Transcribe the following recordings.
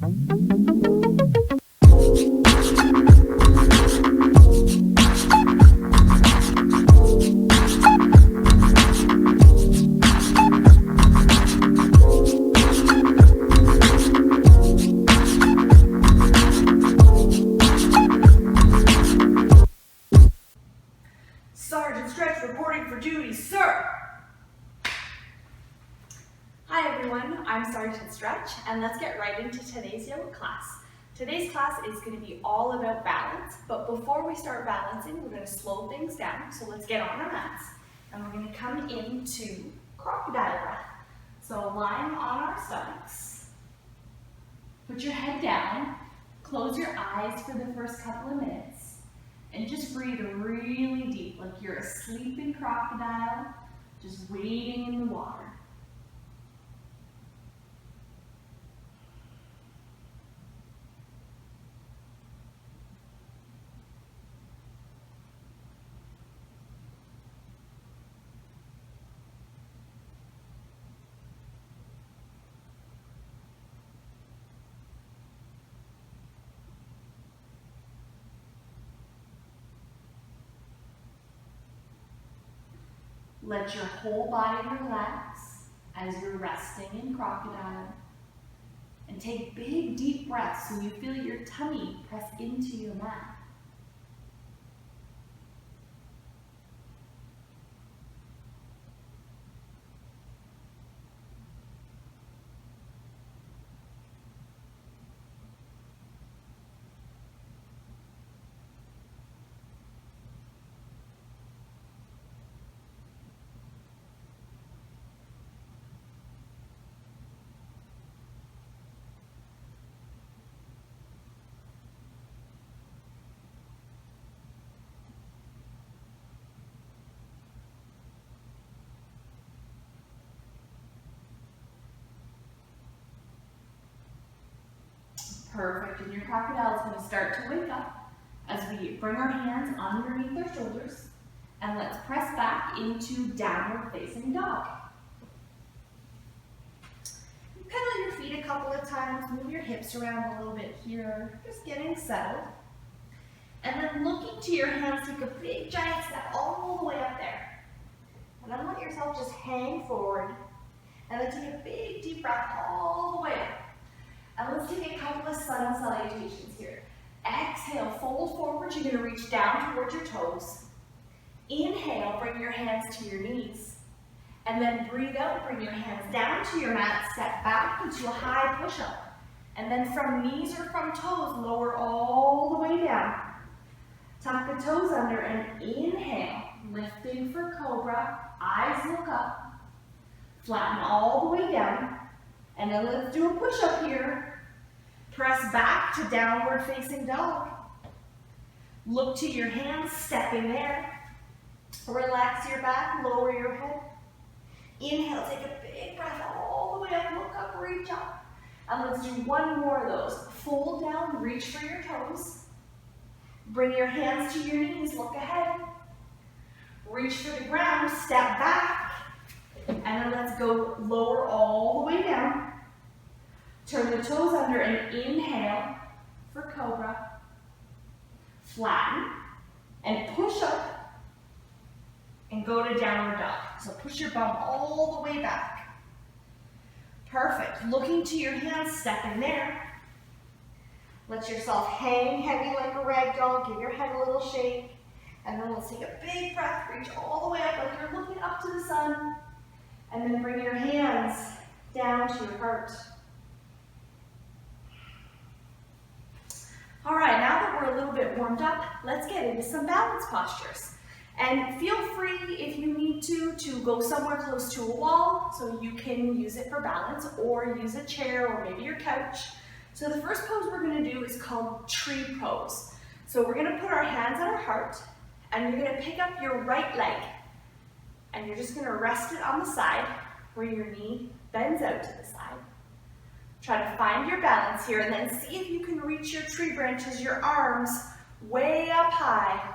Sgt Stretch reporting for duty, sir! Hi everyone, I'm Sgt Stretch, and let's get right into today's yoga class. Today's class is going to be all about balance, but before we start balancing, we're going to slow things down. So let's get on our mats, and we're going to come into crocodile breath. So lying on our stomachs, put your head down, close your eyes for the first couple of minutes. And just breathe really deep, like you're a sleeping crocodile, just wading in the water. Let your whole body relax as you're resting in crocodile. And take big, deep breaths so you feel your tummy press into your mat. Perfect, and your crocodile is going to start to wake up as we bring our hands underneath our shoulders, and let's press back into downward facing dog. Pedal your feet a couple of times, move your hips around a little bit here, just getting settled. And then looking to your hands, take a big giant step all the way up there. And then let yourself just hang forward, and then take a big deep breath all the way up. And let's take a couple of sun salutations here. Exhale, fold forward. You're going to reach down towards your toes. Inhale, bring your hands to your knees. And then breathe out, bring your hands down to your mat, step back into a high push-up. And then from knees or from toes, lower all the way down. Tuck the toes under and inhale, lifting for cobra. Eyes look up. Flatten all the way down. And then let's do a push-up here. Press back to downward facing dog. Look to your hands, step in there. Relax your back, lower your head. Inhale, take a big breath all the way up, look up, reach up. And let's do one more of those. Fold down, reach for your toes. Bring your hands to your knees, look ahead. Reach for the ground, step back. And then let's go lower all the way down. Turn the toes under and inhale for cobra. Flatten and push up and go to downward dog. So push your bum all the way back. Perfect. Looking to your hands, step in there. Let yourself hang heavy like a rag doll. Give your head a little shake. And then let's take a big breath. Reach all the way up like you're looking up to the sun. And then bring your hands down to your heart. All right, now that we're a little bit warmed up, let's get into some balance postures. And feel free, if you need to go somewhere close to a wall so you can use it for balance, or use a chair or maybe your couch. So the first pose we're going to do is called tree pose. So we're going to put our hands on our heart, and you're going to pick up your right leg, and you're just going to rest it on the side where your knee bends out to the side. Try to find your balance here, and then see if you can reach your tree branches, your arms way up high.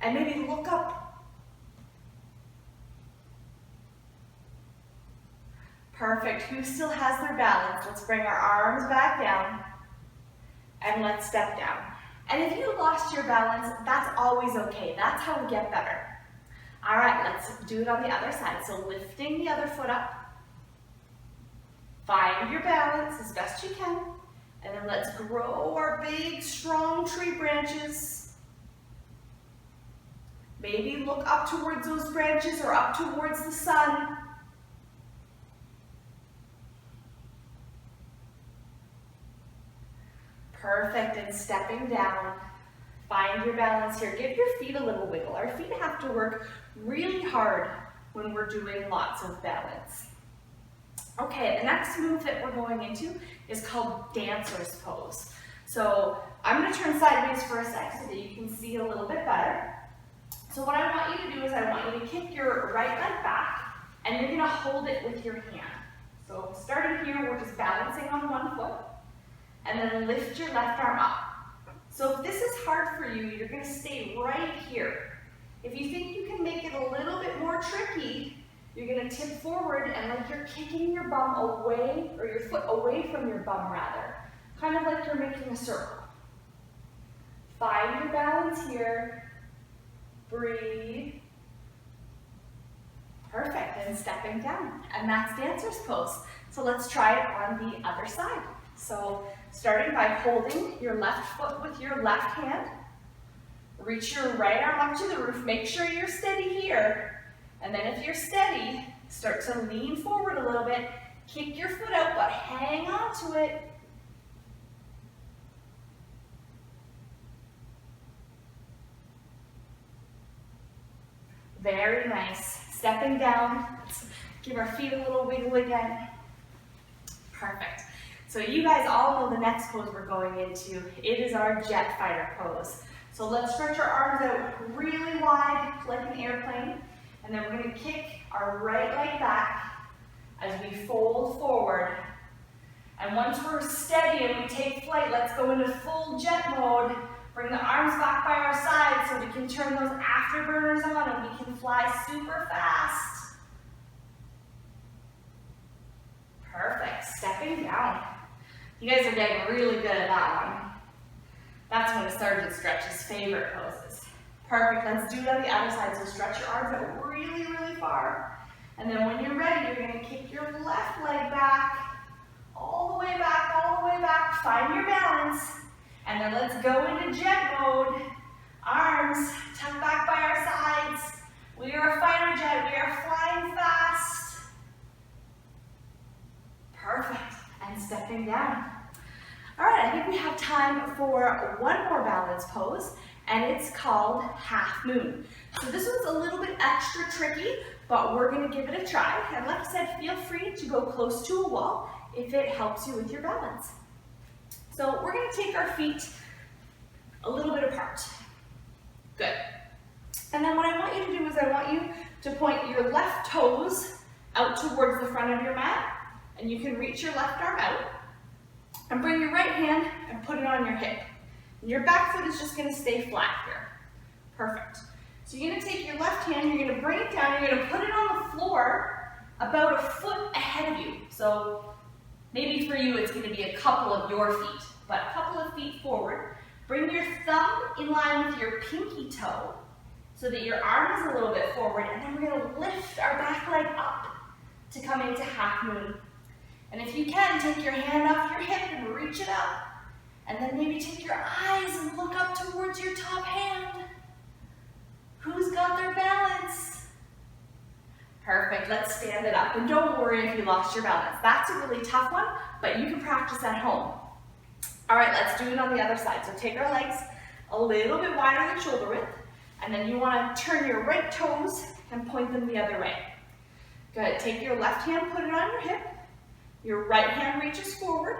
And maybe look up. Perfect. Who still has their balance? Let's bring our arms back down and let's step down. And if you lost your balance, that's always okay. That's how we get better. All right, let's do it on the other side. So lifting the other foot up. Find your balance as best you can. And then let's grow our big, strong tree branches. Maybe look up towards those branches or up towards the sun. Perfect, and stepping down. Find your balance here. Give your feet a little wiggle. Our feet have to work really hard when we're doing lots of balance. Okay, the next move that we're going into is called dancer's pose. So I'm going to turn sideways for a sec so that you can see a little bit better. So what I want you to do is I want you to kick your right leg back, and you're going to hold it with your hand. So starting here, we're just balancing on one foot, and then lift your left arm up. So if this is hard for you, you're going to stay right here. If you think you can make it a little bit more tricky, you're going to tip forward and like you're kicking your bum away, or your foot away from your bum rather. Kind of like you're making a circle. Find your balance here. Breathe. Perfect, and stepping down. And that's dancer's pose. So let's try it on the other side. So starting by holding your left foot with your left hand. Reach your right arm up to the roof. Make sure you're steady here. And then if you're steady, start to lean forward a little bit. Kick your foot out, but hang on to it. Very nice. Stepping down. Let's give our feet a little wiggle again. Perfect. So you guys all know the next pose we're going into. It is our jet fighter pose. So let's stretch our arms out really wide like an airplane. And then we're going to kick our right leg back as we fold forward. And once we're steady and we take flight, let's go into full jet mode. Bring the arms back by our sides so we can turn those afterburners on and we can fly super fast. Perfect. Stepping down. You guys are getting really good at that one. That's one of Sgt Stretch's favorite poses. Perfect. Let's do it on the other side. So stretch your arms out really, really far. And then when you're ready, you're going to kick your left leg back, all the way back, all the way back. Find your balance. And then let's go into jet mode. Arms tucked back by our sides. We are a fighter jet. We are flying fast. Perfect. And stepping down. All right, I think we have time for one more balance pose, and it's called half moon. So this one's a little bit extra tricky, but we're going to give it a try. And like I said, feel free to go close to a wall if it helps you with your balance. So we're going to take our feet a little bit apart. Good. And then what I want you to do is I want you to point your left toes out towards the front of your mat, and you can reach your left arm out, and bring your right hand and put it on your hip. And your back foot is just going to stay flat here. Perfect. So you're going to take your left hand, you're going to bring it down, you're going to put it on the floor about a foot ahead of you. So maybe for you it's going to be a couple of your feet, but a couple of feet forward. Bring your thumb in line with your pinky toe so that your arm is a little bit forward, and then we're going to lift our back leg up to come into half moon. And if you can, take your hand off your hip and reach it up. And then maybe take your eyes and look up towards your top hand. Who's got their balance? Perfect, let's stand it up. And don't worry if you lost your balance. That's a really tough one, but you can practice at home. All right, let's do it on the other side. So take our legs a little bit wider than shoulder width. And then you want to turn your right toes and point them the other way. Good, take your left hand, put it on your hip. Your right hand reaches forward,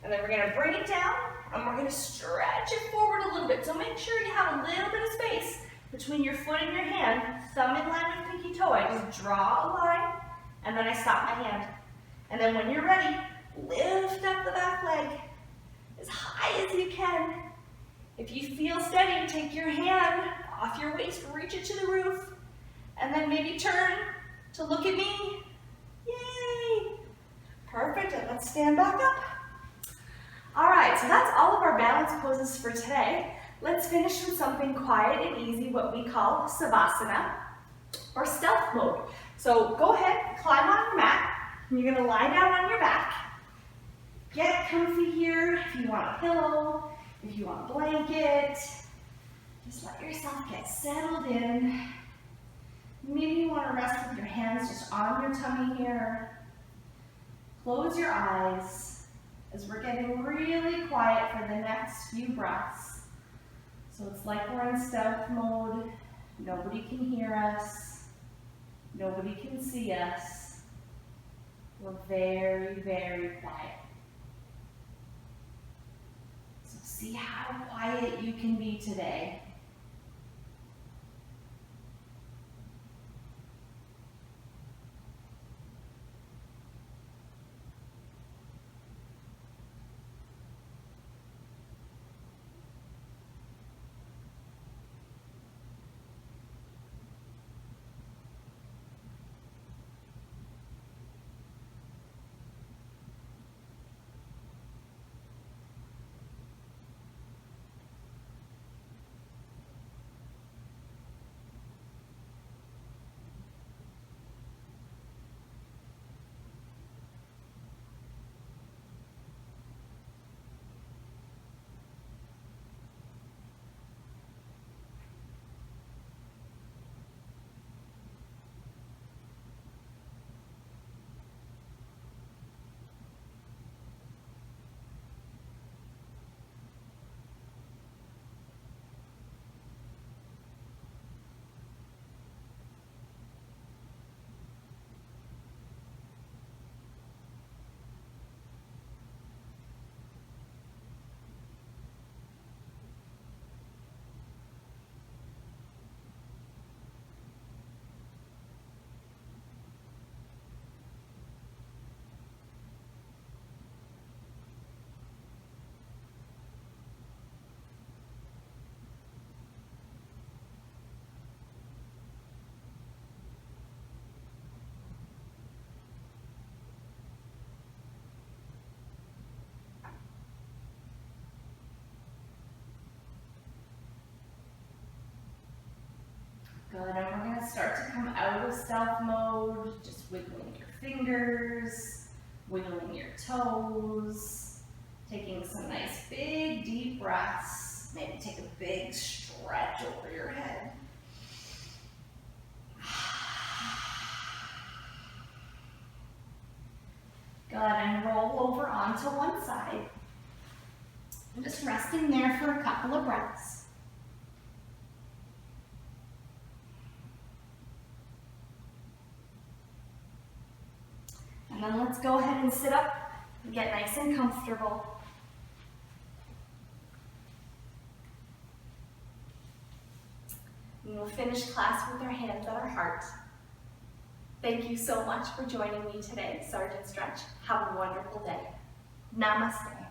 and then we're going to bring it down, and we're going to stretch it forward a little bit. So make sure you have a little bit of space between your foot and your hand, thumb in line with pinky toe. I just draw a line, and then I stop my hand. And then when you're ready, lift up the back leg as high as you can. If you feel steady, take your hand off your waist, reach it to the roof, and then maybe turn to look at me. Yay! let's stand back up. All right, so that's all of our balance poses for today. Let's finish with something quiet and easy, what we call Savasana, or stealth mode. So go ahead, climb on your mat, and you're gonna lie down on your back. Get comfy here if you want a pillow, if you want a blanket. Just let yourself get settled in. Maybe you want to rest with your hands just on your tummy here. Close your eyes as we're getting really quiet for the next few breaths. So it's like we're in stealth mode. Nobody can hear us. Nobody can see us. We're very, very quiet. So see how quiet you can be today. Good, and we're going to start to come out of stealth mode, just wiggling your fingers, wiggling your toes, taking some nice big deep breaths. Maybe take a big stretch over your head. Good, and roll over onto one side. And just resting there for a couple of breaths. And then let's go ahead and sit up and get nice and comfortable. And we'll finish class with our hands at our heart. Thank you so much for joining me today, Sgt Stretch. Have a wonderful day. Namaste.